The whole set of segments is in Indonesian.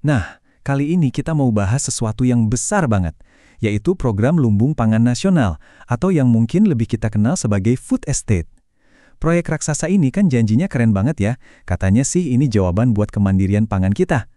Nah, kali ini kita mau bahas sesuatu yang besar banget, yaitu program Lumbung Pangan Nasional, atau yang mungkin lebih kita kenal sebagai Food Estate. Proyek raksasa ini kan janjinya keren banget ya, katanya sih ini jawaban buat kemandirian pangan kita.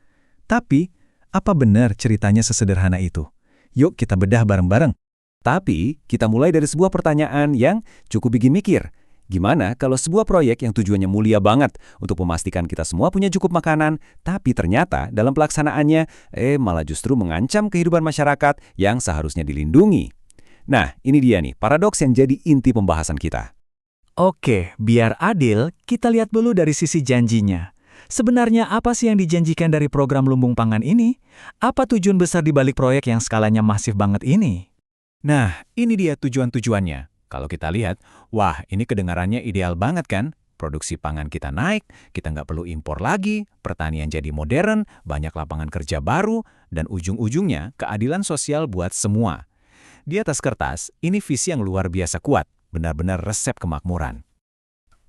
Tapi, apa benar ceritanya sesederhana itu? Yuk kita bedah bareng-bareng. Tapi, kita mulai dari sebuah pertanyaan yang cukup bikin mikir. Gimana kalau sebuah proyek yang tujuannya mulia banget untuk memastikan kita semua punya cukup makanan, tapi ternyata dalam pelaksanaannya, malah justru mengancam kehidupan masyarakat yang seharusnya dilindungi. Nah, ini dia nih, paradoks yang jadi inti pembahasan kita. Oke, biar adil, kita lihat dulu dari sisi janjinya. Sebenarnya apa sih yang dijanjikan dari program Lumbung Pangan ini? Apa tujuan besar di balik proyek yang skalanya masif banget ini? Nah, ini dia tujuan-tujuannya. Kalau kita lihat, wah ini kedengarannya ideal banget kan? Produksi pangan kita naik, kita nggak perlu impor lagi, pertanian jadi modern, banyak lapangan kerja baru, dan ujung-ujungnya keadilan sosial buat semua. Di atas kertas, ini visi yang luar biasa kuat, benar-benar resep kemakmuran.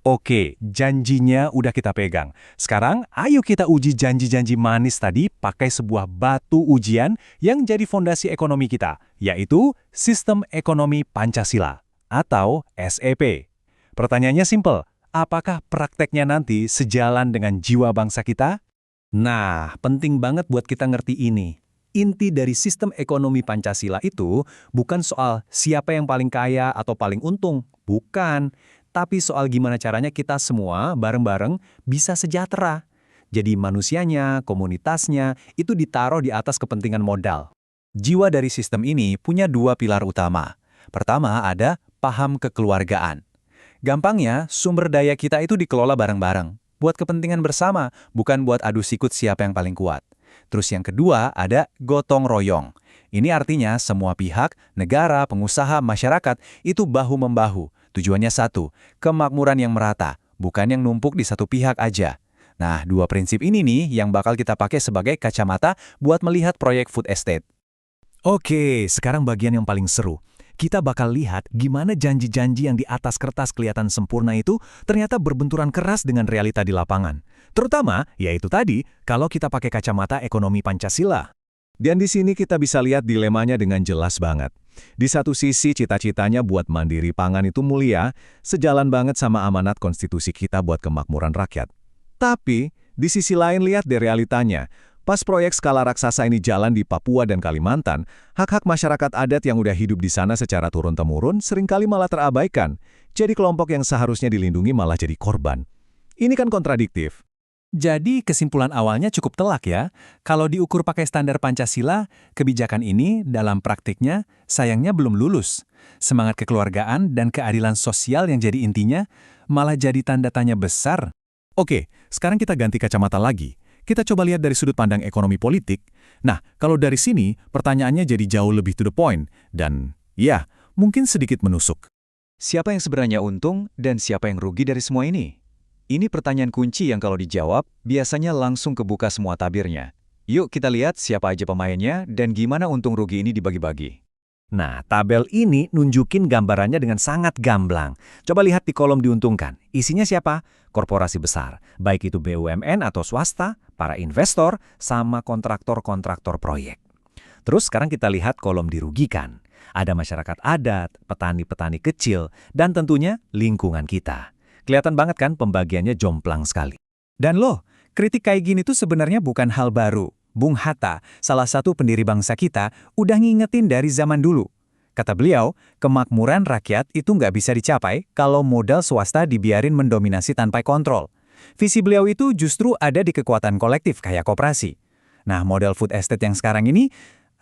Oke, janjinya udah kita pegang. Sekarang, ayo kita uji janji-janji manis tadi pakai sebuah batu ujian yang jadi fondasi ekonomi kita, yaitu Sistem Ekonomi Pancasila, atau SEP. Pertanyaannya simpel, apakah prakteknya nanti sejalan dengan jiwa bangsa kita? Nah, penting banget buat kita ngerti ini. Inti dari Sistem Ekonomi Pancasila itu bukan soal siapa yang paling kaya atau paling untung, bukan. Tapi soal gimana caranya kita semua bareng-bareng bisa sejahtera. Jadi manusianya, komunitasnya, itu ditaruh di atas kepentingan modal. Jiwa dari sistem ini punya dua pilar utama. Pertama ada paham kekeluargaan. Gampangnya, sumber daya kita itu dikelola bareng-bareng. Buat kepentingan bersama, bukan buat adu sikut siapa yang paling kuat. Terus yang kedua ada gotong royong. Ini artinya semua pihak, negara, pengusaha, masyarakat itu bahu-membahu. Tujuannya satu, kemakmuran yang merata, bukan yang numpuk di satu pihak aja. Nah, dua prinsip ini nih yang bakal kita pakai sebagai kacamata buat melihat proyek food estate. Oke, sekarang bagian yang paling seru. Kita bakal lihat gimana janji-janji yang di atas kertas kelihatan sempurna itu ternyata berbenturan keras dengan realita di lapangan. Terutama, yaitu tadi, kalau kita pakai kacamata ekonomi Pancasila. Dan di sini kita bisa lihat dilemanya dengan jelas banget. Di satu sisi cita-citanya buat mandiri pangan itu mulia, sejalan banget sama amanat konstitusi kita buat kemakmuran rakyat. Tapi, di sisi lain lihat deh realitanya. Pas proyek skala raksasa ini jalan di Papua dan Kalimantan, hak-hak masyarakat adat yang udah hidup di sana secara turun-temurun seringkali malah terabaikan. Jadi kelompok yang seharusnya dilindungi malah jadi korban. Ini kan kontradiktif. Jadi kesimpulan awalnya cukup telak ya. Kalau diukur pakai standar Pancasila, kebijakan ini dalam praktiknya sayangnya belum lulus. Semangat kekeluargaan dan keadilan sosial yang jadi intinya malah jadi tanda tanya besar. Oke, sekarang kita ganti kacamata lagi. Kita coba lihat dari sudut pandang ekonomi politik. Nah, kalau dari sini pertanyaannya jadi jauh lebih to the point. Dan ya, mungkin sedikit menusuk. Siapa yang sebenarnya untung dan siapa yang rugi dari semua ini? Ini pertanyaan kunci yang kalau dijawab, biasanya langsung kebuka semua tabirnya. Yuk kita lihat siapa aja pemainnya dan gimana untung rugi ini dibagi-bagi. Nah, tabel ini nunjukin gambarannya dengan sangat gamblang. Coba lihat di kolom diuntungkan. Isinya siapa? Korporasi besar, baik itu BUMN atau swasta, para investor, sama kontraktor-kontraktor proyek. Terus sekarang kita lihat kolom dirugikan. Ada masyarakat adat, petani-petani kecil, dan tentunya lingkungan kita. Kelihatan banget kan pembagiannya jomplang sekali. Dan loh, kritik kayak gini tuh sebenarnya bukan hal baru. Bung Hatta, salah satu pendiri bangsa kita, udah ngingetin dari zaman dulu. Kata beliau, kemakmuran rakyat itu nggak bisa dicapai kalau modal swasta dibiarin mendominasi tanpa kontrol. Visi beliau itu justru ada di kekuatan kolektif kayak koperasi. Nah, model food estate yang sekarang ini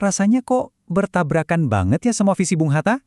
rasanya kok bertabrakan banget ya sama visi Bung Hatta?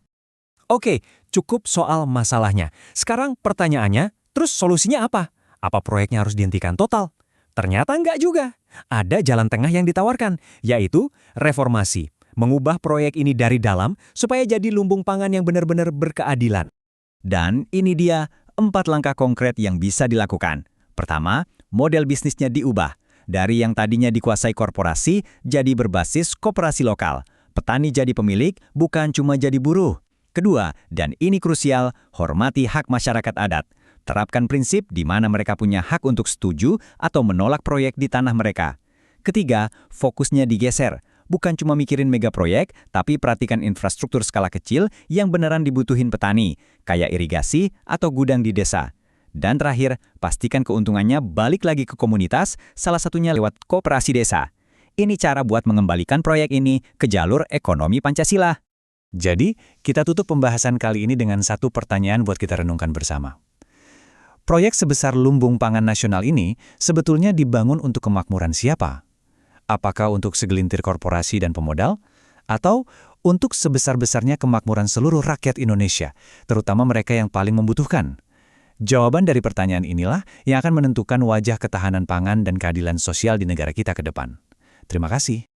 Oke, cukup soal masalahnya. Sekarang pertanyaannya, terus solusinya apa? Apa proyeknya harus dihentikan total? Ternyata enggak juga. Ada jalan tengah yang ditawarkan, yaitu reformasi. Mengubah proyek ini dari dalam supaya jadi lumbung pangan yang benar-benar berkeadilan. Dan ini dia 4 langkah konkret yang bisa dilakukan. Pertama, model bisnisnya diubah. Dari yang tadinya dikuasai korporasi, jadi berbasis koperasi lokal. Petani jadi pemilik, bukan cuma jadi buruh. Kedua, dan ini krusial, hormati hak masyarakat adat. Terapkan prinsip di mana mereka punya hak untuk setuju atau menolak proyek di tanah mereka. Ketiga, fokusnya digeser. Bukan cuma mikirin mega proyek, tapi perhatikan infrastruktur skala kecil yang beneran dibutuhin petani, kayak irigasi atau gudang di desa. Dan terakhir, pastikan keuntungannya balik lagi ke komunitas, salah satunya lewat koperasi desa. Ini cara buat mengembalikan proyek ini ke jalur ekonomi Pancasila. Jadi, kita tutup pembahasan kali ini dengan satu pertanyaan buat kita renungkan bersama. Proyek sebesar lumbung pangan nasional ini sebetulnya dibangun untuk kemakmuran siapa? Apakah untuk segelintir korporasi dan pemodal? Atau untuk sebesar-besarnya kemakmuran seluruh rakyat Indonesia, terutama mereka yang paling membutuhkan? Jawaban dari pertanyaan inilah yang akan menentukan wajah ketahanan pangan dan keadilan sosial di negara kita ke depan. Terima kasih.